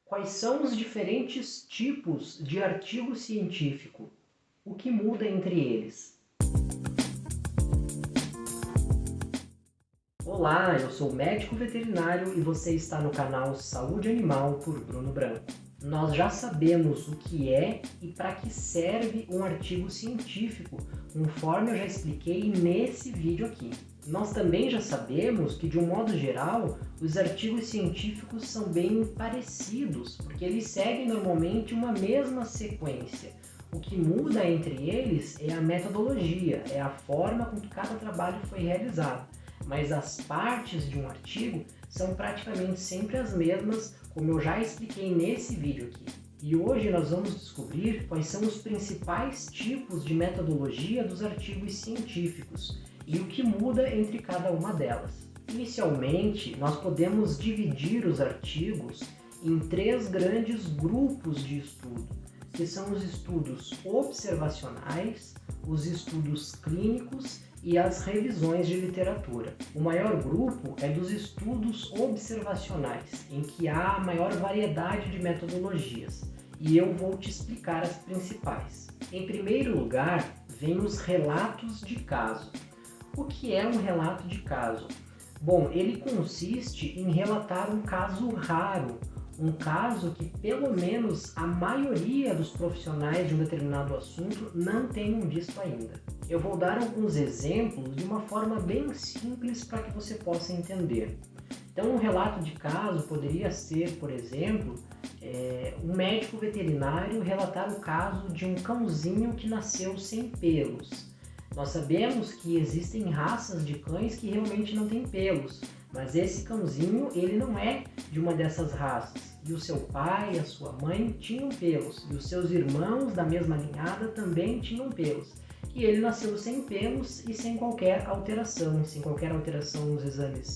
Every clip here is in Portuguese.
Quais são os diferentes tipos de artigo científico? O que muda entre eles? Olá, eu sou médico veterinário e você está no canal Saúde Animal por Bruno Branco. Nós já sabemos o que é e para que serve um artigo científico, conforme eu já expliquei nesse vídeo aqui. Nós também já sabemos que, de um modo geral, os artigos científicos são bem parecidos, porque eles seguem normalmente uma mesma sequência. O que muda entre eles é a metodologia, é a forma com que cada trabalho foi realizado. Mas as partes de um artigo são praticamente sempre as mesmas, como eu já expliquei nesse vídeo aqui. E hoje nós vamos descobrir quais são os principais tipos de metodologia dos artigos científicos e o que muda entre cada uma delas. Inicialmente, nós podemos dividir os artigos em três grandes grupos de estudo, que são os estudos observacionais, os estudos clínicos e as revisões de literatura. O maior grupo é dos estudos observacionais, em que há a maior variedade de metodologias, e eu vou te explicar as principais. Em primeiro lugar, vem os relatos de caso. O que é um relato de caso? Bom, ele consiste em relatar um caso raro, um caso que pelo menos a maioria dos profissionais de um determinado assunto não tenham visto ainda. Eu vou dar alguns exemplos de uma forma bem simples para que você possa entender. Então, um relato de caso poderia ser, por exemplo, um médico veterinário relatar o caso de um cãozinho que nasceu sem pelos. Nós sabemos que existem raças de cães que realmente não têm pelos, mas esse cãozinho ele não é de uma dessas raças. E o seu pai e a sua mãe tinham pelos, e os seus irmãos da mesma ninhada também tinham pelos. E ele nasceu sem pelos e sem qualquer alteração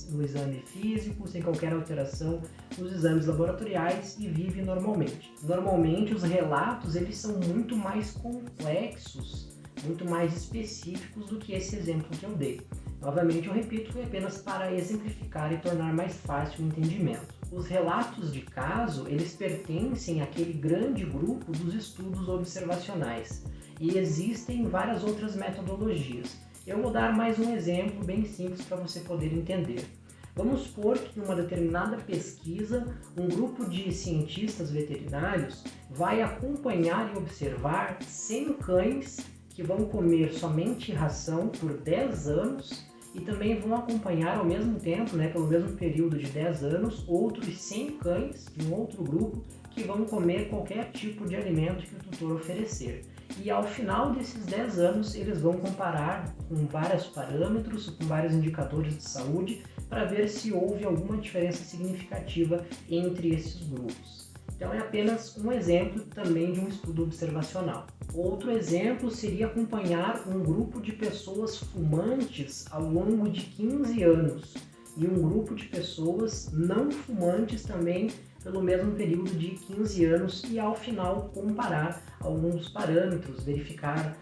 no exame físico, sem qualquer alteração nos exames laboratoriais e vive normalmente. Normalmente os relatos eles são muito mais complexos, muito mais específicos do que esse exemplo que eu dei. Novamente eu repito, foi apenas para exemplificar e tornar mais fácil o entendimento. Os relatos de caso, eles pertencem àquele grande grupo dos estudos observacionais e existem várias outras metodologias. Eu vou dar mais um exemplo bem simples para você poder entender. Vamos supor que em uma determinada pesquisa, um grupo de cientistas veterinários vai acompanhar e observar 100 cães que vão comer somente ração por 10 anos e também vão acompanhar ao mesmo tempo, pelo mesmo período de 10 anos, outros 100 cães de um outro grupo que vão comer qualquer tipo de alimento que o tutor oferecer. E ao final desses 10 anos, eles vão comparar com vários parâmetros, com vários indicadores de saúde, para ver se houve alguma diferença significativa entre esses grupos. Então é apenas um exemplo também de um estudo observacional. Outro exemplo seria acompanhar um grupo de pessoas fumantes ao longo de 15 anos e um grupo de pessoas não fumantes também pelo mesmo período de 15 anos e ao final comparar alguns parâmetros, verificar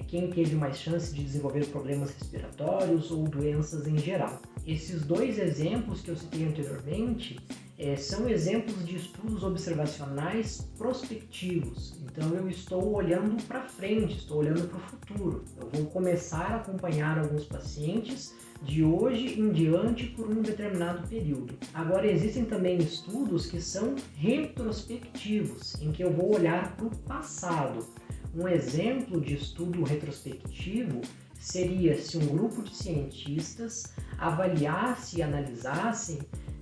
quem teve mais chance de desenvolver problemas respiratórios ou doenças em geral. Esses dois exemplos que eu citei anteriormente são exemplos de estudos observacionais prospectivos. Então eu estou olhando para frente, estou olhando para o futuro. Eu vou começar a acompanhar alguns pacientes de hoje em diante por um determinado período. Agora existem também estudos que são retrospectivos, em que eu vou olhar para o passado. Um exemplo de estudo retrospectivo seria se um grupo de cientistas avaliasse e analisassem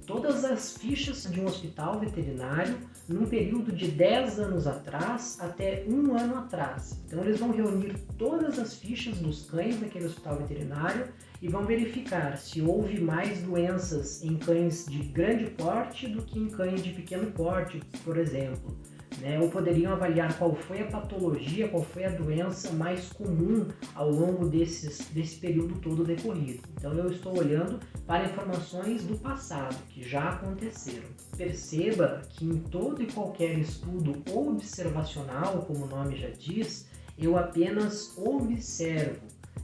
todas as fichas de um hospital veterinário num período de 10 anos atrás até 1 ano atrás. Então eles vão reunir todas as fichas dos cães daquele hospital veterinário e vão verificar se houve mais doenças em cães de grande porte do que em cães de pequeno porte, por exemplo. Ou poderiam avaliar qual foi a patologia, qual foi a doença mais comum ao longo desse período todo decorrido. Então eu estou olhando para informações do passado, que já aconteceram. Perceba que em todo e qualquer estudo observacional, como o nome já diz, eu apenas observo.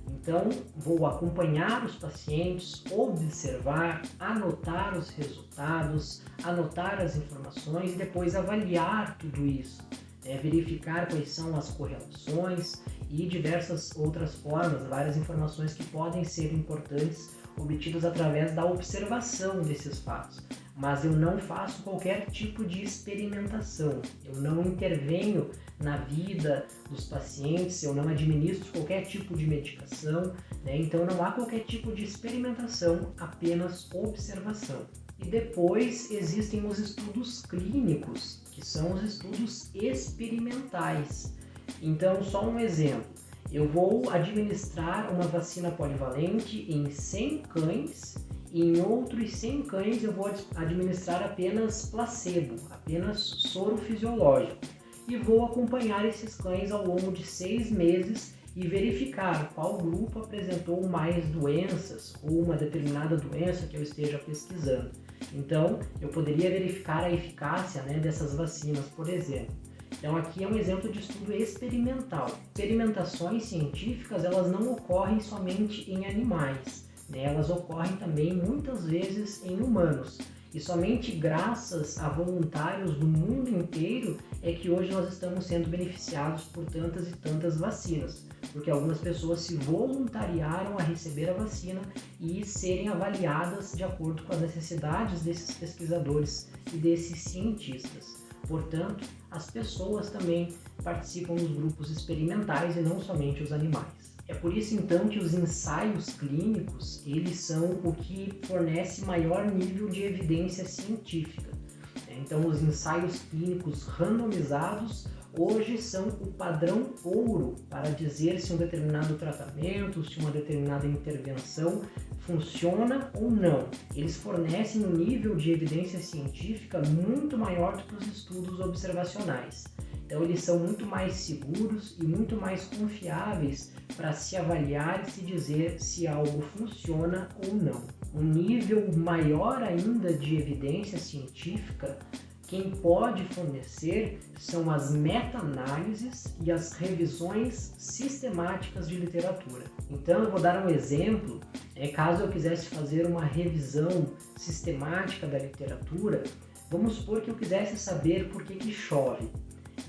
Então, vou acompanhar os pacientes, observar, anotar os resultados, anotar as informações e depois avaliar tudo isso. Verificar quais são as correlações e diversas outras formas, várias informações que podem ser importantes obtidas através da observação desses fatos. Mas eu não faço qualquer tipo de experimentação, eu não intervenho na vida dos pacientes, eu não administro qualquer tipo de medicação, então não há qualquer tipo de experimentação, apenas observação. E depois existem os estudos clínicos, que são os estudos experimentais. Então, só um exemplo. Eu vou administrar uma vacina polivalente em 100 cães e em outros 100 cães eu vou administrar apenas placebo, apenas soro fisiológico. E vou acompanhar esses cães ao longo de 6 meses e verificar qual grupo apresentou mais doenças ou uma determinada doença que eu esteja pesquisando. Então, eu poderia verificar a eficácia dessas vacinas, por exemplo. Então, aqui é um exemplo de estudo experimental. Experimentações científicas, elas não ocorrem somente em animais, elas ocorrem também muitas vezes em humanos. E somente graças a voluntários do mundo inteiro é que hoje nós estamos sendo beneficiados por tantas e tantas vacinas, porque algumas pessoas se voluntariaram a receber a vacina e serem avaliadas de acordo com as necessidades desses pesquisadores e desses cientistas. Portanto, as pessoas também participam dos grupos experimentais e não somente os animais. É por isso então que os ensaios clínicos, eles são o que fornece maior nível de evidência científica. Então, os ensaios clínicos randomizados hoje são o padrão ouro para dizer se um determinado tratamento, se uma determinada intervenção funciona ou não. Eles fornecem um nível de evidência científica muito maior do que os estudos observacionais. Então, eles são muito mais seguros e muito mais confiáveis para se avaliar e se dizer se algo funciona ou não. Um nível maior ainda de evidência científica, quem pode fornecer são as meta-análises e as revisões sistemáticas de literatura. Então, eu vou dar um exemplo. Caso eu quisesse fazer uma revisão sistemática da literatura, vamos supor que eu quisesse saber por que chove.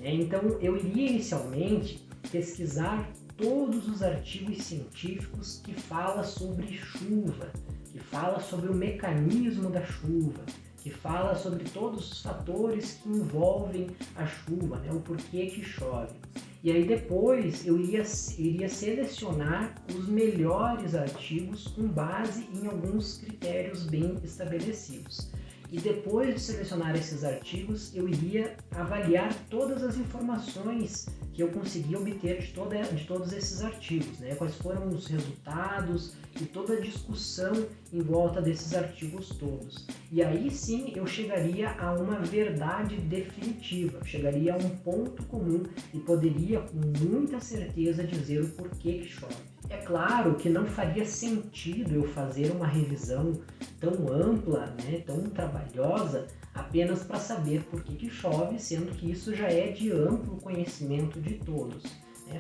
Então, eu iria inicialmente pesquisar todos os artigos científicos que falam sobre chuva, que falam sobre o mecanismo da chuva, que fala sobre todos os fatores que envolvem a chuva, o porquê que chove. E aí depois eu iria selecionar os melhores artigos com base em alguns critérios bem estabelecidos. E depois de selecionar esses artigos, eu iria avaliar todas as informações que eu consegui obter de todos esses artigos, quais foram os resultados e toda a discussão em volta desses artigos todos. E aí sim eu chegaria a uma verdade definitiva, chegaria a um ponto comum e poderia com muita certeza dizer o porquê que chove. É claro que não faria sentido eu fazer uma revisão tão ampla, tão trabalhosa, apenas para saber por que chove, sendo que isso já é de amplo conhecimento de todos.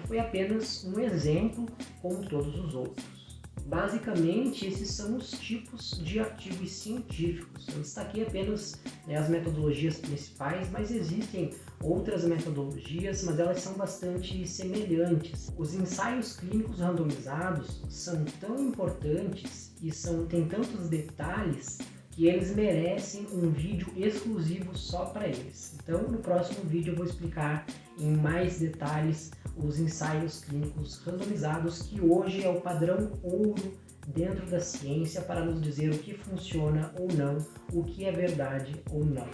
Foi apenas um exemplo, como todos os outros. Basicamente, esses são os tipos de artigos científicos. Eu destaquei apenas as metodologias principais, mas existem outras metodologias, mas elas são bastante semelhantes. Os ensaios clínicos randomizados são tão importantes e têm tantos detalhes que eles merecem um vídeo exclusivo só para eles. Então, no próximo vídeo eu vou explicar em mais detalhes os ensaios clínicos randomizados, que hoje é o padrão ouro dentro da ciência para nos dizer o que funciona ou não, o que é verdade ou não.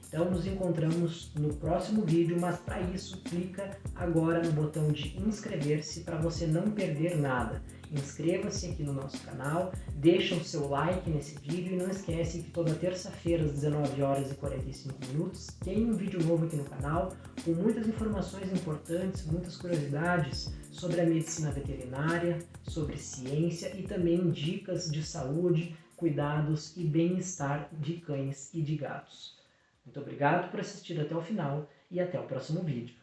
Então nos encontramos no próximo vídeo, mas para isso clica agora no botão de inscrever-se para você não perder nada. Inscreva-se aqui no nosso canal, deixa o seu like nesse vídeo e não esquece que toda terça-feira às 19h45 tem um vídeo novo aqui no canal com muitas informações importantes, muitas curiosidades sobre a medicina veterinária, sobre ciência e também dicas de saúde, cuidados e bem-estar de cães e de gatos. Muito obrigado por assistir até o final e até o próximo vídeo.